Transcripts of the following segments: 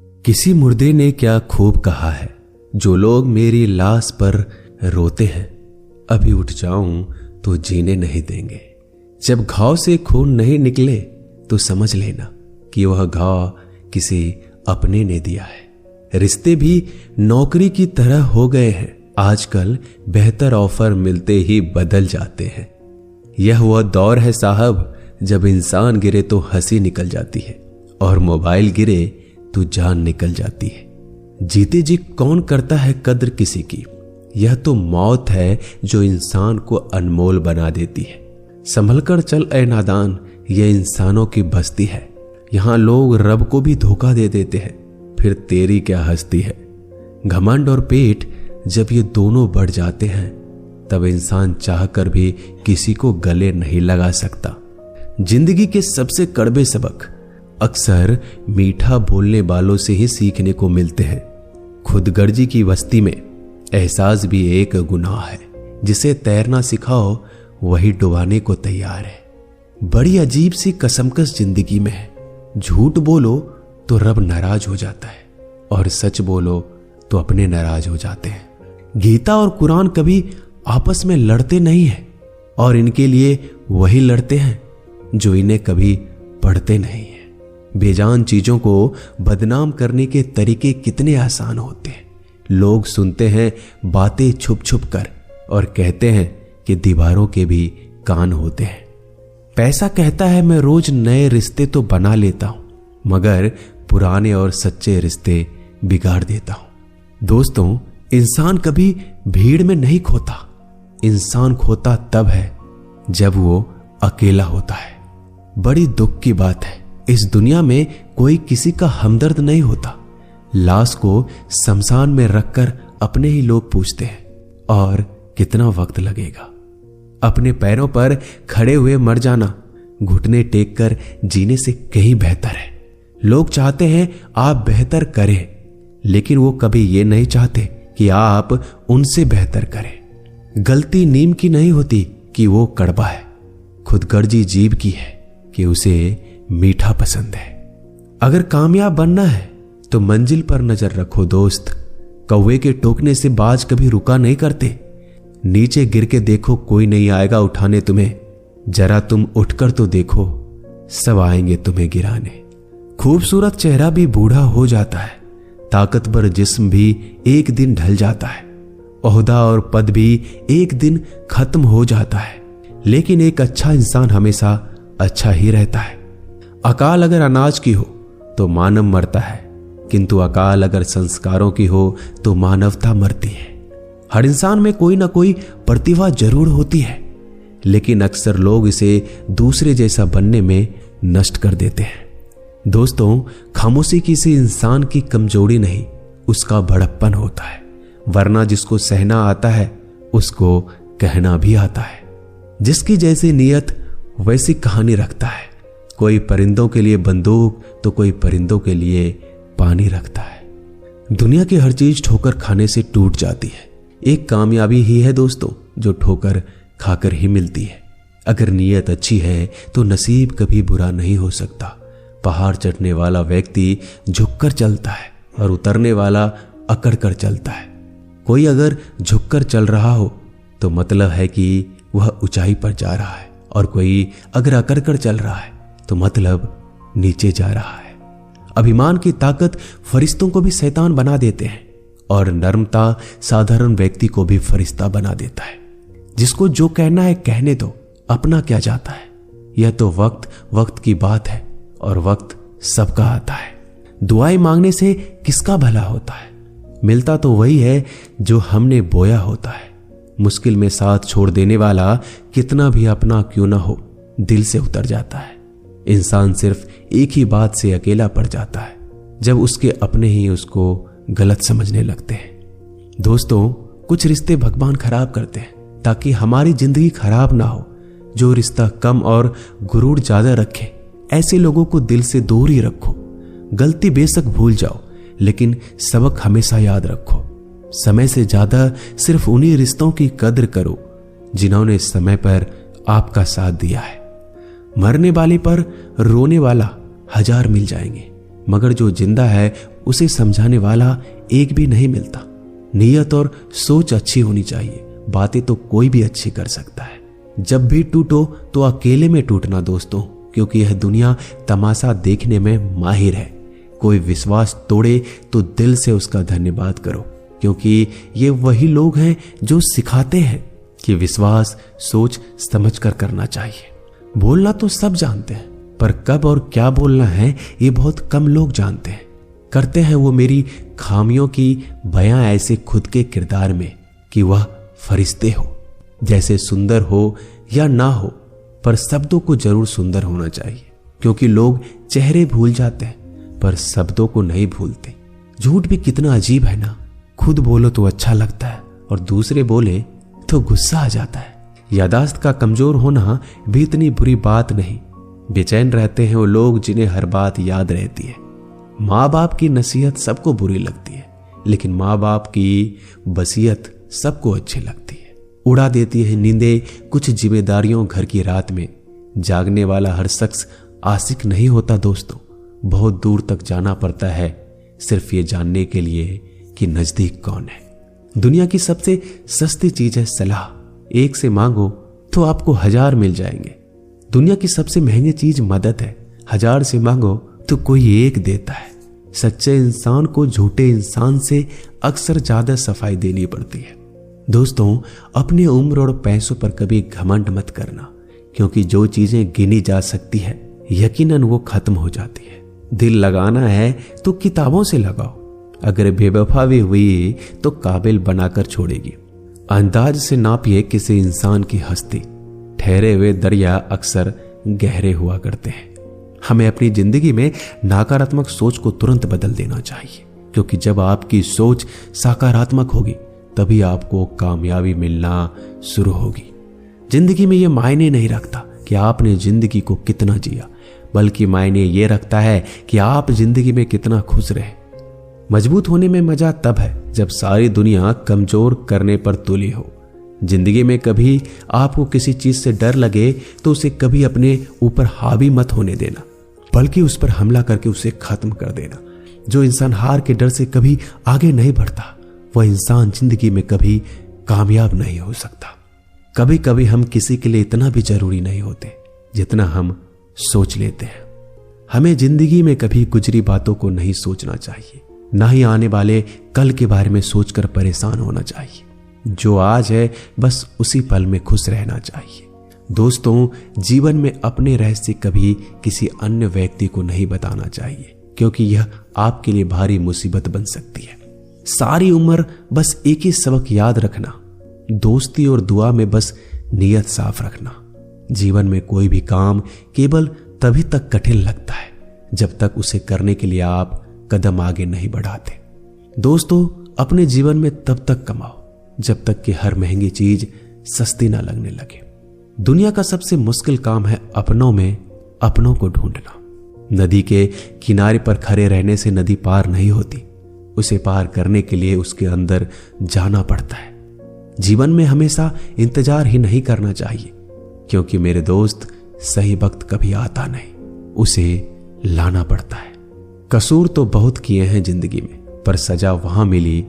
किसी मुर्दे ने क्या खूब कहा है, जो लोग मेरी लाश पर रोते हैं, अभी उठ जाऊं तो जीने नहीं देंगे। जब घाव से खून नहीं निकले तो समझ लेना कि वह घाव किसी अपने ने दिया है। रिश्ते भी नौकरी की तरह हो गए हैं, आजकल बेहतर ऑफर मिलते ही बदल जाते हैं। यह वह दौर है साहब, जब इंसान गिरे तो हंसी निकल जाती है और मोबाइल गिरे तो जान निकल जाती है। जीते जी कौन करता है कद्र किसी की, यह तो मौत है जो इंसान को अनमोल बना देती है। संभल कर चल ए नादान, यह इंसानों की बस्ती है। यहां लोग रब को भी धोखा दे देते हैं, फिर तेरी क्या हस्ती है। घमंड और पेट जब ये दोनों बढ़ जाते हैं, तब इंसान चाहकर भी किसी को गले नहीं लगा सकता। जिंदगी के सबसे कड़वे सबक अक्सर मीठा बोलने वालों से ही सीखने को मिलते हैं। खुदगर्जी की बस्ती में एहसास भी एक गुनाह है। जिसे तैरना सिखाओ वही डुबाने को तैयार है। बड़ी अजीब सी कसमकस जिंदगी में है। झूठ बोलो तो रब नाराज हो जाता है और सच बोलो तो अपने नाराज हो जाते हैं। गीता और कुरान कभी आपस में लड़ते नहीं हैं और इनके लिए वही लड़ते हैं जो इन्हें कभी पढ़ते नहीं हैं। बेजान चीजों को बदनाम करने के तरीके कितने आसान होते हैं। लोग सुनते हैं बातें छुप छुप कर और कहते हैं कि दीवारों के भी कान होते हैं। पैसा कहता है मैं रोज नए रिश्ते तो बना लेता हूं, मगर पुराने और सच्चे रिश्ते बिगाड़ देता हूं। दोस्तों, इंसान कभी भीड़ में नहीं खोता। इंसान खोता तब है जब वो अकेला होता है। बड़ी दुख की बात है, इस दुनिया में कोई किसी का हमदर्द नहीं होता। लाश को शमशान में रखकर अपने ही लोग पूछते हैं, और कितना वक्त लगेगा। अपने पैरों पर खड़े हुए मर जाना घुटने टेक कर जीने से कहीं बेहतर है। लोग चाहते हैं आप बेहतर करें, लेकिन वो कभी ये नहीं चाहते कि आप उनसे बेहतर करें। गलती नीम की नहीं होती कि वो कड़वा है, खुदगर्जी जीभ की है कि उसे मीठा पसंद है। अगर कामयाब बनना है तो मंजिल पर नजर रखो दोस्त। कौवे के टोकने से बाज कभी रुका नहीं करते। नीचे गिर के देखो, कोई नहीं आएगा उठाने तुम्हें। जरा तुम उठकर तो देखो, सब आएंगे तुम्हें गिराने। खूबसूरत चेहरा भी बूढ़ा हो जाता है, ताकतवर जिस्म भी एक दिन ढल जाता है, ओहदा और पद भी एक दिन खत्म हो जाता है, लेकिन एक अच्छा इंसान हमेशा अच्छा ही रहता है। अकाल अगर अनाज की हो तो मानव मरता है, किंतु अकाल अगर संस्कारों की हो तो मानवता मरती है। हर इंसान में कोई ना कोई प्रतिभा जरूर होती है, लेकिन अक्सर लोग इसे दूसरे जैसा बनने में नष्ट कर देते हैं। दोस्तों, खामोशी किसी इंसान की कमजोरी नहीं, उसका बड़प्पन होता है। वरना जिसको सहना आता है उसको कहना भी आता है। जिसकी जैसी नीयत वैसी कहानी रखता है। कोई परिंदों के लिए बंदूक तो कोई परिंदों के लिए पानी रखता है। दुनिया की हर चीज ठोकर खाने से टूट जाती है। एक कामयाबी ही है दोस्तों जो ठोकर खाकर ही मिलती है। अगर नीयत अच्छी है तो नसीब कभी बुरा नहीं हो सकता। पहाड़ चढ़ने वाला व्यक्ति झुककर चलता है और उतरने वाला अकड़ कर चलता है। कोई अगर झुककर चल रहा हो तो मतलब है कि वह ऊंचाई पर जा रहा है, और कोई अगर अकड़ कर चल रहा है तो मतलब नीचे जा रहा है। अभिमान की ताकत फरिश्तों को भी शैतान बना देते हैं, और नर्मता साधारण व्यक्ति को भी फरिश्ता बना देता है। जिसको जो कहना है कहने दो, अपना क्या जाता है। यह तो वक्त की बात है, और वक्त सबका आता है। दुआएं मांगने से किसका भला होता है। मिलता तो वही है जो हमने बोया होता है। मुश्किल में साथ छोड़ देने वाला कितना भी अपना क्यों ना हो, दिल से उतर जाता है। इंसान सिर्फ एक ही बात से अकेला पड़ जाता है, जब उसके अपने ही उसको गलत समझने लगते हैं। दोस्तों, कुछ रिश्ते भगवान खराब करते हैं ताकि हमारी जिंदगी खराब ना हो। जो रिश्ता कम और गुरूर ज्यादा रखे, ऐसे लोगों को दिल से दूर ही रखो। गलती बेशक भूल जाओ, लेकिन सबक हमेशा याद रखो। समय से ज्यादा सिर्फ उन्हीं रिश्तों की कद्र करो जिन्होंने समय पर आपका साथ दिया है। मरने वाले पर रोने वाला 1000 मिल जाएंगे, मगर जो जिंदा है उसे समझाने वाला एक भी नहीं मिलता। नीयत और सोच अच्छी होनी चाहिए, बातें तो कोई भी अच्छी कर सकता है। जब भी टूटो तो अकेले में टूटना दोस्तों, क्योंकि यह दुनिया तमाशा देखने में माहिर है। कोई विश्वास तोड़े तो दिल से उसका धन्यवाद करो, क्योंकि ये वही लोग हैं जो सिखाते हैं कि विश्वास सोच समझ कर करना चाहिए। बोलना तो सब जानते हैं, पर कब और क्या बोलना है ये बहुत कम लोग जानते हैं। करते हैं वो मेरी खामियों की बयां ऐसे खुद के किरदार में कि वह फरिश्ते हो, जैसे सुंदर हो या ना हो, पर शब्दों को जरूर सुंदर होना चाहिए, क्योंकि लोग चेहरे भूल जाते हैं पर शब्दों को नहीं भूलते। झूठ भी कितना अजीब है ना, खुद बोलो तो अच्छा लगता है और दूसरे बोले तो गुस्सा आ जाता है। यादाश्त का कमजोर होना भी इतनी बुरी बात नहीं। बेचैन रहते हैं वो लोग जिन्हें हर बात याद रहती है। माँ बाप की नसीहत सबको बुरी लगती है, लेकिन माँ बाप की वसीयत सबको अच्छी लगती है। उड़ा देती है नींदें कुछ जिम्मेदारियों घर की रात में। जागने वाला हर शख्स आशिक नहीं होता दोस्तों। बहुत दूर तक जाना पड़ता है सिर्फ ये जानने के लिए कि नजदीक कौन है। दुनिया की सबसे सस्ती चीज है सलाह। एक से मांगो तो आपको 1000 मिल जाएंगे। दुनिया की सबसे महंगी चीज मदद है। 1000 से मांगो तो कोई एक देता है। सच्चे इंसान को झूठे इंसान से अक्सर ज्यादा सफाई देनी पड़ती है। दोस्तों, अपनी उम्र और पैसों पर कभी घमंड मत करना, क्योंकि जो चीजें गिनी जा सकती है यकीनन वो खत्म हो जाती है। दिल लगाना है तो किताबों से लगाओ, अगर बेवफा भी हुई तो काबिल बनाकर छोड़ेगी। अंदाज से नापिए किसी इंसान की हस्ती। ठहरे हुए दरिया अक्सर गहरे हुआ करते हैं। हमें अपनी जिंदगी में नकारात्मक सोच को तुरंत बदल देना चाहिए, क्योंकि जब आपकी सोच सकारात्मक होगी तभी आपको कामयाबी मिलना शुरू होगी। जिंदगी में यह मायने नहीं रखता कि आपने जिंदगी को कितना जिया, बल्कि मायने ये रखता है कि आप जिंदगी में कितना खुश रहे। मजबूत होने में मजा तब है जब सारी दुनिया कमजोर करने पर तुली हो। जिंदगी में कभी आपको किसी चीज से डर लगे तो उसे कभी अपने ऊपर हावी मत होने देना, बल्कि उस पर हमला करके उसे खत्म कर देना। जो इंसान हार के डर से कभी आगे नहीं बढ़ता, वह इंसान जिंदगी में कभी कामयाब नहीं हो सकता। कभी कभी हम किसी के लिए इतना भी जरूरी नहीं होते जितना हम सोच लेते हैं। हमें जिंदगी में कभी गुजरी बातों को नहीं सोचना चाहिए, ना ही आने वाले कल के बारे में सोचकर परेशान होना चाहिए। जो आज है बस उसी पल में खुश रहना चाहिए। दोस्तों, जीवन में अपने रहस्य कभी किसी अन्य व्यक्ति को नहीं बताना चाहिए, क्योंकि यह आपके लिए भारी मुसीबत बन सकती है। सारी उम्र बस एक ही सबक याद रखना, दोस्ती और दुआ में बस नीयत साफ रखना। जीवन में कोई भी काम केवल तभी तक कठिन लगता है जब तक उसे करने के लिए आप कदम आगे नहीं बढ़ाते। दोस्तों, अपने जीवन में तब तक कमाओ जब तक कि हर महंगी चीज सस्ती ना लगने लगे। दुनिया का सबसे मुश्किल काम है अपनों में अपनों को ढूंढना। नदी के किनारे पर खड़े रहने से नदी पार नहीं होती, उसे पार करने के लिए उसके अंदर जाना पड़ता है। जीवन में हमेशा इंतजार ही नहीं करना चाहिए, क्योंकि मेरे दोस्त सही वक्त कभी आता नहीं, उसे लाना पड़ता है। कसूर तो बहुत किए हैं जिंदगी में, पर सजा वहां मिली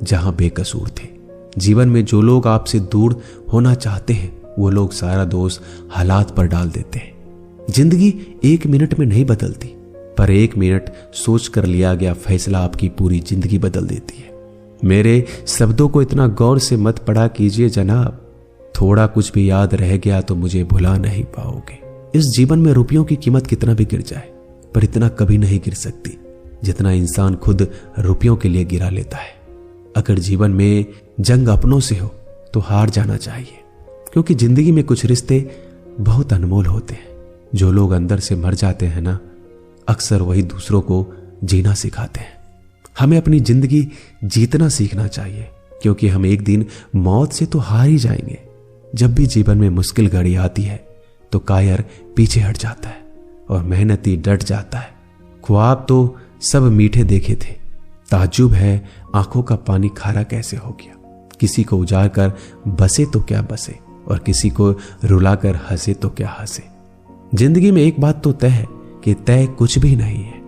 जहां बेकसूर थे। जीवन में जो लोग आपसे दूर होना चाहते हैं वो लोग सारा दोष हालात पर डाल देते हैं। जिंदगी 1 मिनट में नहीं बदलती, पर 1 मिनट सोच कर लिया गया फैसला आपकी पूरी जिंदगी बदल देती है। मेरे शब्दों को इतना गौर से मत पढ़ा कीजिए जनाब, थोड़ा कुछ भी याद रह गया तो मुझे भुला नहीं पाओगे। इस जीवन में रुपयों की कीमत कितना भी गिर जाए, पर इतना कभी नहीं गिर सकती जितना इंसान खुद रुपयों के लिए गिरा लेता है। अगर जीवन में जंग अपनों से हो तो हार जाना चाहिए, क्योंकि जिंदगी में कुछ रिश्ते बहुत अनमोल होते हैं। जो लोग अंदर से मर जाते हैं ना, अक्सर वही दूसरों को जीना सिखाते हैं। हमें अपनी जिंदगी जीतना सीखना चाहिए, क्योंकि हम एक दिन मौत से तो हार ही जाएंगे। जब भी जीवन में मुश्किल घड़ी आती है तो कायर पीछे हट जाता है और मेहनती डट जाता है। ख्वाब तो सब मीठे देखे थे, ताज्जुब है आंखों का पानी खारा कैसे हो गया। किसी को उजाड़ कर बसे तो क्या बसे, और किसी को रुलाकर हंसे तो क्या हंसे। जिंदगी में एक बात तो तय है कि तय कुछ भी नहीं है।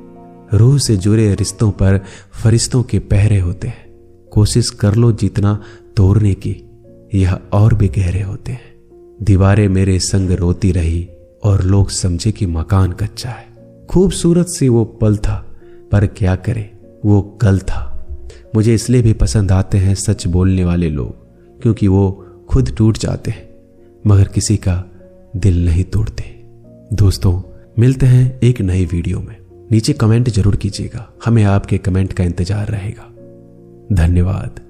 रूह से जुड़े रिश्तों पर फरिश्तों के पहरे होते हैं। कोशिश कर लो जितना तोड़ने की, यह और भी गहरे होते हैं। दीवारें मेरे संग रोती रही और लोग समझे कि मकान कच्चा है। खूबसूरत सी वो पल था, पर क्या करे वो कल था। मुझे इसलिए भी पसंद आते हैं सच बोलने वाले लोग, क्योंकि वो खुद टूट जाते हैं मगर किसी का दिल नहीं तोड़ते। दोस्तों, मिलते हैं एक नई वीडियो में। नीचे कमेंट जरूर कीजिएगा, हमें आपके कमेंट का इंतजार रहेगा। धन्यवाद।